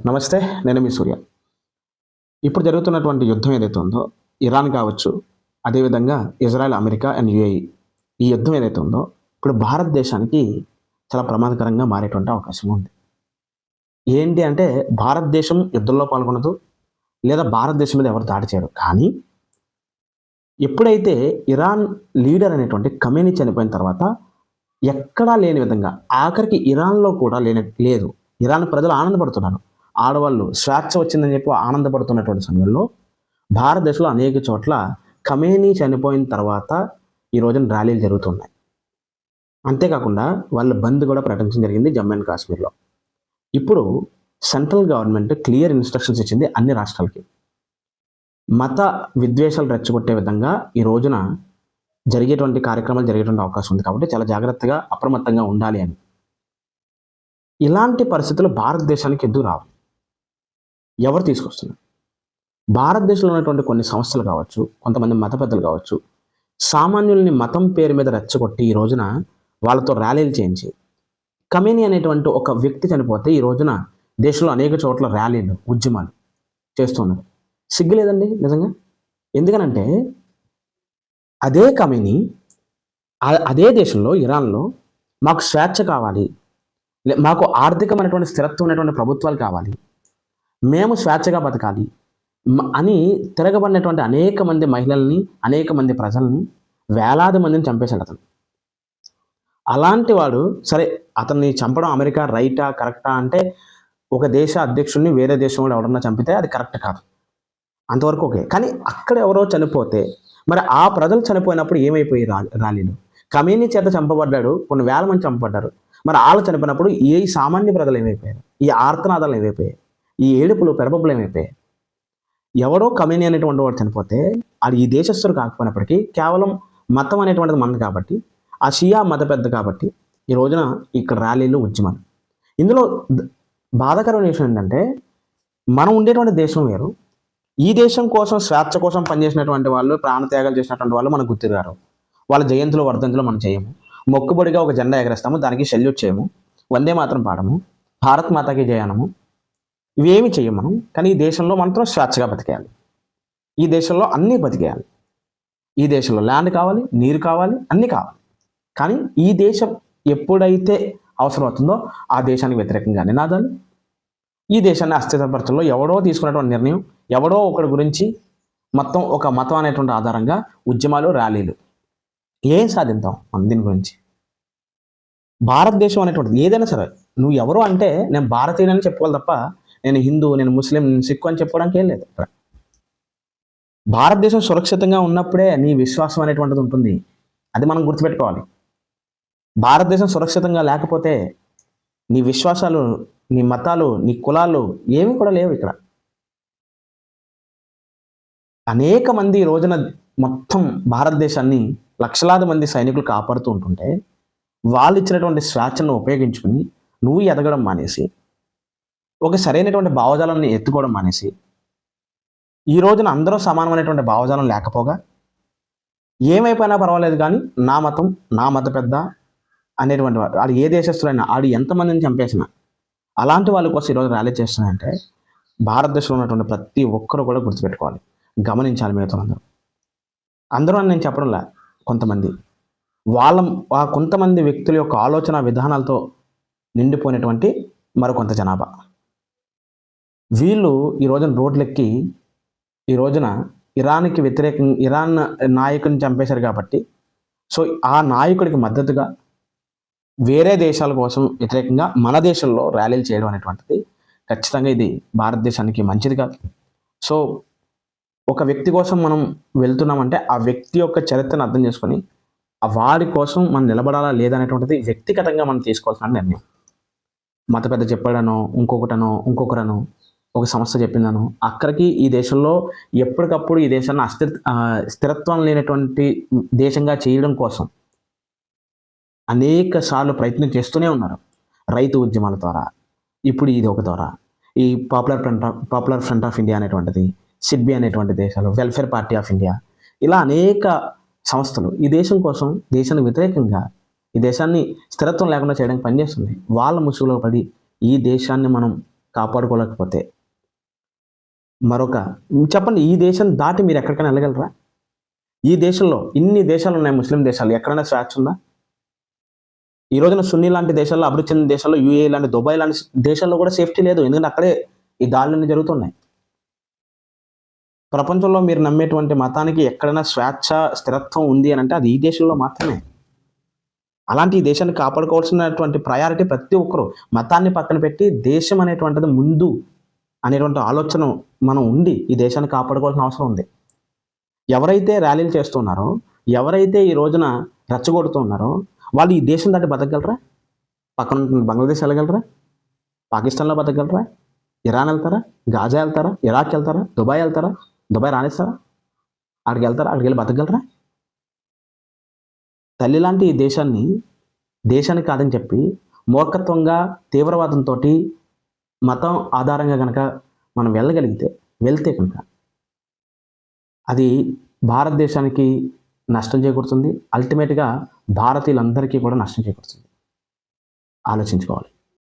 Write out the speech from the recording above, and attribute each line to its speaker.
Speaker 1: నమస్తే. నేను మీ సూర్య. ఇప్పుడు జరుగుతున్నటువంటి యుద్ధం ఏదైతే ఉందో, ఇరాన్ కావచ్చు, అదేవిధంగా ఇజ్రాయెల్, అమెరికా అండ్ యూఏఈ ఈ యుద్ధం ఏదైతే ఉందో, ఇప్పుడు భారతదేశానికి చాలా ప్రమాదకరంగా మారేటువంటి అవకాశం ఉంది. ఏంటి అంటే, భారతదేశం యుద్ధంలో పాల్గొనదు, లేదా భారతదేశం మీద ఎవరు దాడి చేయరు. కానీ ఎప్పుడైతే ఇరాన్ లీడర్ అనేటువంటి ఖమేనీ చనిపోయిన తర్వాత, ఎక్కడా లేని విధంగా ఆఖరికి ఇరాన్‌లో కూడా లేదు. ఇరాన్ ప్రజలు ఆనందపడుతున్నారు. ఆడవాళ్ళు స్వేచ్ఛ వచ్చిందని చెప్పి ఆనందపడుతున్నటువంటి సమయంలో, భారతదేశంలో అనేక చోట్ల ఖమేనీ చనిపోయిన తర్వాత ఈ రోజున ర్యాలీలు జరుగుతున్నాయి. అంతేకాకుండా వాళ్ళ బంద్ కూడా ప్రకటించడం జరిగింది జమ్మూ అండ్ కాశ్మీర్‌లో. ఇప్పుడు సెంట్రల్ గవర్నమెంట్ క్లియర్ ఇన్‌స్ట్రక్షన్స్ ఇచ్చింది అన్ని రాష్ట్రాలకి. మత విద్వేషాలు రెచ్చగొట్టే విధంగా ఈ రోజున కార్యక్రమాలు జరిగేటువంటి అవకాశం ఉంది. కాబట్టి చాలా జాగ్రత్తగా, అప్రమత్తంగా ఉండాలి అని. ఇలాంటి పరిస్థితులు భారతదేశానికి ఎందుకు రావు? ఎవరు తీసుకొస్తున్నారు? భారతదేశంలో ఉన్నటువంటి కొన్ని సంస్థలు కావచ్చు, కొంతమంది మత పెద్దలు కావచ్చు, సామాన్యుల్ని మతం పేరు మీద రెచ్చగొట్టి ఈ రోజున వాళ్ళతో ర్యాలీలు చేయించి, ఖమేనీ అనేటువంటి ఒక వ్యక్తి చనిపోతే ఈ రోజున దేశంలో అనేక చోట్ల ర్యాలీలు, ఉద్యమాలు చేస్తున్నారు. సిగ్గు లేదండి నిజంగా. ఎందుకనంటే అదే ఖమేనీ అదే దేశంలో, ఇరాన్‌లో మాకు స్వేచ్ఛ కావాలి, మాకు ఆర్థికమైనటువంటి స్థిరత్వం ఉన్నటువంటి ప్రభుత్వాలు కావాలి, మేము స్వేచ్ఛగా బతకాలి అని తిరగబడినటువంటి అనేక మంది మహిళల్ని, అనేక మంది ప్రజల్ని, వేలాది మందిని చంపేశాడు అతను. అలాంటి వాడు సరే, అతన్ని చంపడం అమెరికా రైటా, కరెక్టా అంటే, ఒక దేశ అధ్యక్షుడిని వేరే దేశం వాడు ఎవరన్నా చంపితే అది కరెక్ట్ కాదు, అంతవరకు ఓకే. కానీ అక్కడ ఎవరో చనిపోతే మరి ఆ ప్రజలు చనిపోయినప్పుడు ఏమైపోయి ర్యాలీలు? ఖమేనీ చేత చంపబడ్డాడు, కొన్ని వేల మంది చంపబడ్డారు. మరి వాళ్ళు చనిపోయినప్పుడు ఈ సామాన్య ప్రజలు ఏమైపోయారు? ఈ ఆర్తనాదాలు ఏమైపోయాయి? ఈ ఏడుపులు, పెరపప్పులు ఏమైపోయాయి? ఎవడో ఖమేనీ అనేటువంటి వాడు చనిపోతే అది ఈ దేశస్తుడు కాకపోయినప్పటికీ కేవలం మతం అనేటువంటిది మనది కాబట్టి, ఆ షియా మత పెద్ద కాబట్టి ఈ రోజున ఇక్కడ ర్యాలీలు, ఉద్యమాలు. ఇందులో బాధాకరమైన విషయం ఏంటంటే, మనం ఉండేటువంటి దేశం వేరు. ఈ దేశం కోసం, స్వేచ్ఛ కోసం పనిచేసినటువంటి వాళ్ళు, ప్రాణత్యాగాలు చేసినటువంటి వాళ్ళు మనకు గుర్తురారు. వాళ్ళ జయంతులు, వర్ధంతులు మనం చేయము. మొక్కుబడిగా ఒక జెండా ఎగరేస్తాము, దానికి సెల్యూట్ చేయము, వందే మాత్రం పాడము, భారత్ మాతాకి జయనము, ఇవేమి చెయ్యం మనం. కానీ ఈ దేశంలో మాత్రం స్వేచ్ఛగా బతికేయాలి. ఈ దేశంలో అన్నీ బతికేయాలి. ఈ దేశంలో ల్యాండ్ కావాలి, నీరు కావాలి, అన్నీ కావాలి. కానీ ఈ దేశం ఎప్పుడైతే అవసరం అవుతుందో ఆ దేశానికి వ్యతిరేకంగా నినాదాలు, ఈ దేశాన్ని అస్థిరపరచడంలో ఎవడో తీసుకున్నటువంటి నిర్ణయం, ఎవడో ఒకటి గురించి మొత్తం ఒక మతం అనేటువంటి ఆధారంగా ఉద్యమాలు, ర్యాలీలు. ఏం సాధిద్దాం మనం దీని గురించి? భారతదేశం అనేటువంటిది ఏదైనా సరే, నువ్వు ఎవరు అంటే నేను భారతీయులని చెప్పుకోవాలి తప్ప, నేను హిందూ, నేను ముస్లిం, నేను సిక్కు అని చెప్పుకోవడానికి ఏం లేదు ఇక్కడ. భారతదేశం సురక్షితంగా ఉన్నప్పుడే నీ విశ్వాసం అనేటువంటిది ఉంటుంది. అది మనం గుర్తుపెట్టుకోవాలి. భారతదేశం సురక్షితంగా లేకపోతే నీ విశ్వాసాలు, నీ మతాలు, నీ కులాలు ఏమీ కూడా లేవు ఇక్కడ. అనేక మంది ఈ రోజున మొత్తం భారతదేశాన్ని లక్షలాది మంది సైనికులు కాపాడుతూ ఉంటుంటే, వాళ్ళు ఇచ్చినటువంటి స్వేచ్ఛను ఉపయోగించుకుని నువ్వు ఎదగడం మానేసి, ఒక సరైనటువంటి భావజాలాన్ని ఎత్తుకోవడం మానేసి, ఈ రోజున అందరూ సమానమైనటువంటి భావజాలం లేకపోగా, ఏమైపోయినా పర్వాలేదు కానీ నా మతం, నా మత పెద్ద అనేటువంటి వాడు, ఆడు ఏ దేశస్తుడైనా, ఆడు ఎంతమందిని చంపేసినా, అలాంటి వాళ్ళ కోసం ఈరోజు ర్యాలీ చేస్తున్నాయంటే భారతదేశంలో ఉన్నటువంటి ప్రతి ఒక్కరు కూడా గుర్తుపెట్టుకోవాలి, గమనించాలి. మిగతా అందరూ అని నేను చెప్పడంలా, కొంతమంది ఆ కొంతమంది వ్యక్తుల యొక్క ఆలోచన విధానాలతో నిండిపోయినటువంటి మరికొంత జనాభా, వీళ్ళు ఈ రోజున రోడ్లెక్కి ఈ రోజున ఇరాన్కి వ్యతిరేకంగా, ఇరాన్ నాయకుని చంపేశారు కాబట్టి, సో ఆ నాయకుడికి మద్దతుగా వేరే దేశాల కోసం వ్యతిరేకంగా మన దేశంలో ర్యాలీలు చేయడం అనేటువంటిది ఖచ్చితంగా ఇది భారతదేశానికి మంచిది కాదు. సో ఒక వ్యక్తి కోసం మనం వెళ్తున్నామంటే ఆ వ్యక్తి యొక్క చరిత్రను అర్థం చేసుకొని ఆ వాడి కోసం మనం నిలబడాలా లేదా అనేటువంటిది వ్యక్తిగతంగా మనం తీసుకోవాల్సిన నిర్ణయం. మత పెద్ద చెప్పాడనో, ఇంకొకరనో, ఒక సంస్థ చెప్పిందనో, అక్కడికి ఈ దేశంలో ఎప్పటికప్పుడు ఈ దేశాన్ని స్థిరత్వం లేనటువంటి దేశంగా చేయడం కోసం అనేక సార్లు ప్రయత్నం చేస్తూనే ఉన్నారు. రైతు ఉద్యమాల ద్వారా, ఇప్పుడు ఇది ఒక ద్వారా, ఈ పాపులర్ ఫ్రంట్ ఆఫ్ ఇండియా అనేటువంటిది, సిడ్బీ అనేటువంటి దేశాలు, వెల్ఫేర్ పార్టీ ఆఫ్ ఇండియా, ఇలా అనేక సంస్థలు ఈ దేశం కోసం, దేశానికి వ్యతిరేకంగా, ఈ దేశాన్ని స్థిరత్వం లేకుండా చేయడానికి పనిచేస్తుంది. వాళ్ళ ముసుగులో పడి ఈ దేశాన్ని మనం కాపాడుకోలేకపోతే మరొక చెప్పండి, ఈ దేశం దాటి మీరు ఎక్కడికైనా వెళ్ళగలరా? ఈ దేశంలో ఇన్ని దేశాలు ఉన్నాయి, ముస్లిం దేశాలు, ఎక్కడైనా స్వేచ్ఛ ఉందా? ఈ రోజున సున్నీ లాంటి దేశాల్లో, అభివృద్ధి చెందిన దేశాల్లో, యూఏఈ లాంటి, దుబాయ్ లాంటి దేశాల్లో కూడా సేఫ్టీ లేదు. ఎందుకంటే అక్కడే ఈ దాడులన్నీ జరుగుతున్నాయి. ప్రపంచంలో మీరు నమ్మేటువంటి మతానికి ఎక్కడైనా స్వేచ్ఛ, స్థిరత్వం ఉంది అని అంటే అది ఈ దేశంలో మాత్రమే. అలాంటి ఈ దేశాన్ని కాపాడుకోవాల్సినటువంటి ప్రయారిటీ ప్రతి ఒక్కరు మతాన్ని పక్కన పెట్టి దేశం అనేటువంటిది ముందు అనేటువంటి ఆలోచన మనం ఉండి ఈ దేశాన్ని కాపాడుకోవాల్సిన అవసరం ఉంది. ఎవరైతే ర్యాలీలు చేస్తున్నారో, ఎవరైతే ఈ రోజున రెచ్చగొడుతున్నారో వాళ్ళు ఈ దేశం దాటి బతకగలరా? పక్కన బంగ్లాదేశ్ వెళ్ళగలరా? పాకిస్తాన్లో బతకగలరా? ఇరాన్ వెళ్తారా? గాజా వెళ్తారా? ఇరాక్ వెళ్తారా? దుబాయ్ వెళ్తారా? దుబాయ్ రానిస్తారా? అక్కడికి వెళ్తారా? అక్కడికి వెళ్ళి బతకగలరా? తల్లి లాంటి ఈ దేశానికి కాదని చెప్పి మూర్ఖత్వంగా, తీవ్రవాదంతో, మతం ఆధారంగా కనుక మనం వెళ్తే కనుక అది భారతదేశానికి నష్టం చేకూరుతుంది. అల్టిమేట్గా భారతీయులందరికీ కూడా నష్టం చేకూరుతుంది. ఆలోచించుకోవాలి.